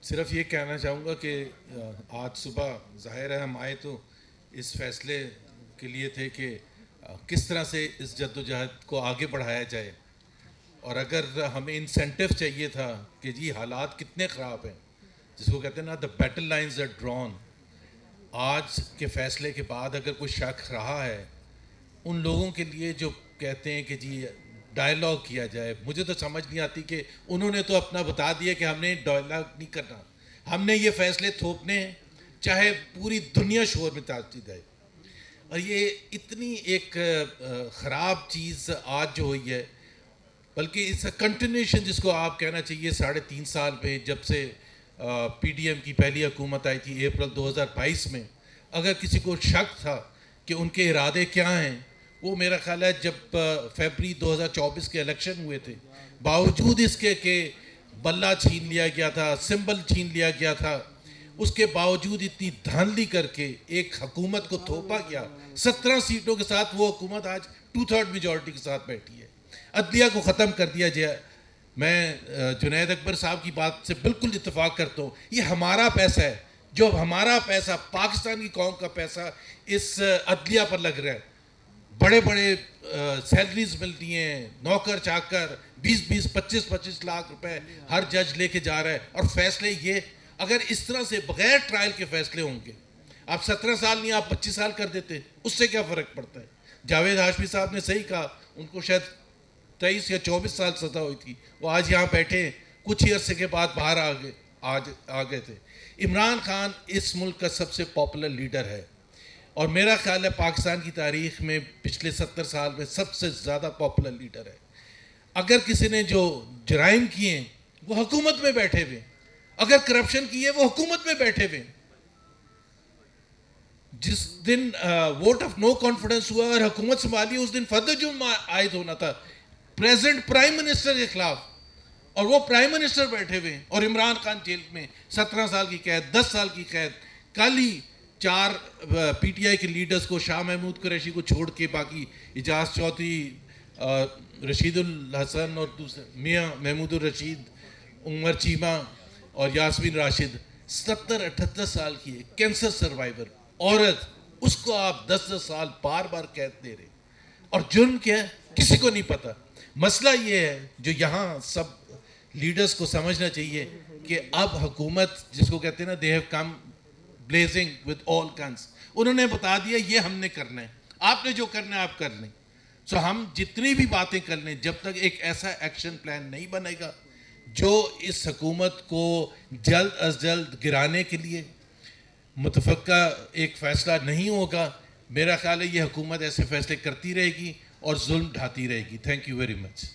सिर्फ ये कहना चाहूँगा कि आज सुबह ज़ाहिर है हम आए तो इस फैसले के लिए थे कि किस तरह से इस जद्दोजहद को आगे बढ़ाया जाए। और अगर हमें इंसेंटिव चाहिए था कि जी हालात कितने ख़राब हैं, जिसको कहते हैं ना, the battle lines are drawn. आज के फैसले के बाद अगर कोई शक रहा है उन लोगों के लिए जो कहते हैं कि जी डायलॉग किया जाए, मुझे तो समझ नहीं आती कि उन्होंने तो अपना बता दिया कि हमने डायलॉग नहीं करना, हमने ये फैसले थोपने हैं चाहे पूरी दुनिया शोर में ताजती जाए। और ये इतनी एक ख़राब चीज़ आज जो हुई है, बल्कि इट्स अ कंटिन्यूशन जिसको आप कहना चाहिए 3.5 साल में, जब से पीडीएम की पहली हुकूमत आई थी अप्रैल 2022 में। अगर किसी को शक था कि उनके इरादे क्या हैं, वो मेरा ख्याल है जब फरवरी 2024 के इलेक्शन हुए थे, बावजूद इसके कि बल्ला छीन लिया गया था, सिंबल छीन लिया गया था, उसके बावजूद इतनी धांधली करके एक हुकूमत को थोपा गया। 17 सीटों के साथ वो हुकूमत आज 2/3 मेजॉरिटी के साथ बैठी है। अदलिया को ख़त्म कर दिया जाए। मैं जुनैद अकबर साहब की बात से बिल्कुल इत्तेफाक करता हूँ। ये हमारा पैसा है, जो हमारा पैसा, पाकिस्तान की कौम का पैसा इस अदलिया पर लग रहा है। बड़े बड़े सैलरीज मिलती हैं, नौकर चाकर 20-20, 25-25 लाख रुपए हर जज लेके जा रहा है। और फैसले ये अगर इस तरह से बगैर ट्रायल के फैसले होंगे, आप 17 साल नहीं आप 25 साल कर देते, उससे क्या फ़र्क पड़ता है। जावेद हाशमी साहब ने सही कहा, उनको शायद 23 या 24 साल सज़ा हुई थी, वो आज यहाँ बैठे कुछ ही अरसे के बाद बाहर आ गए थे। इमरान खान इस मुल्क का सबसे पॉपुलर लीडर है और मेरा ख्याल है पाकिस्तान की तारीख में पिछले 70 साल में सबसे ज़्यादा पॉपुलर लीडर है। अगर किसी ने जो जराइम किए वो हुकूमत में बैठे हुए, अगर करप्शन की है वो हुकूमत में बैठे हुए। जिस दिन वोट ऑफ नो कॉन्फिडेंस हुआ और हुकूमत संभाली, उस दिन फर्द जुर्म आयद होना था प्रेजेंट प्राइम मिनिस्टर के खिलाफ, और वो प्राइम मिनिस्टर बैठे हुए और इमरान खान जेल में 17 साल की कैद, 10 साल की कैद। कल ही 4 पीटीआई के लीडर्स को, शाह महमूद कुरैशी को छोड़ के बाकी इजाज चौधरी, रशीदुल हसन और दूसरे मियाँ महमूद रशीद, उमर चीमा और यास्मीन राशिद, 70-78 साल की है, कैंसर सर्वाइवर औरत, उसको आप 10-10 साल बार बार कैद दे रहे। और जुर्म क्या है किसी को नहीं पता। मसला ये है जो यहाँ सब लीडर्स को समझना चाहिए कि अब हुकूमत, जिसको कहते हैं ना, they have come blazing with all guns, उन्होंने बता दिया ये हमने करना है, आपने जो करना है आप कर लें। सो हम जितनी भी बातें कर लें, जब तक एक ऐसा एक्शन प्लान नहीं बनेगा जो इस हुकूमत को जल्द अज जल्द गिराने के लिए मुतफ़क्का एक फ़ैसला नहीं होगा, मेरा ख्याल है ये हुकूमत ऐसे फ़ैसले करती रहेगी और जुल्म ढाती रहेगी। Thank you very much.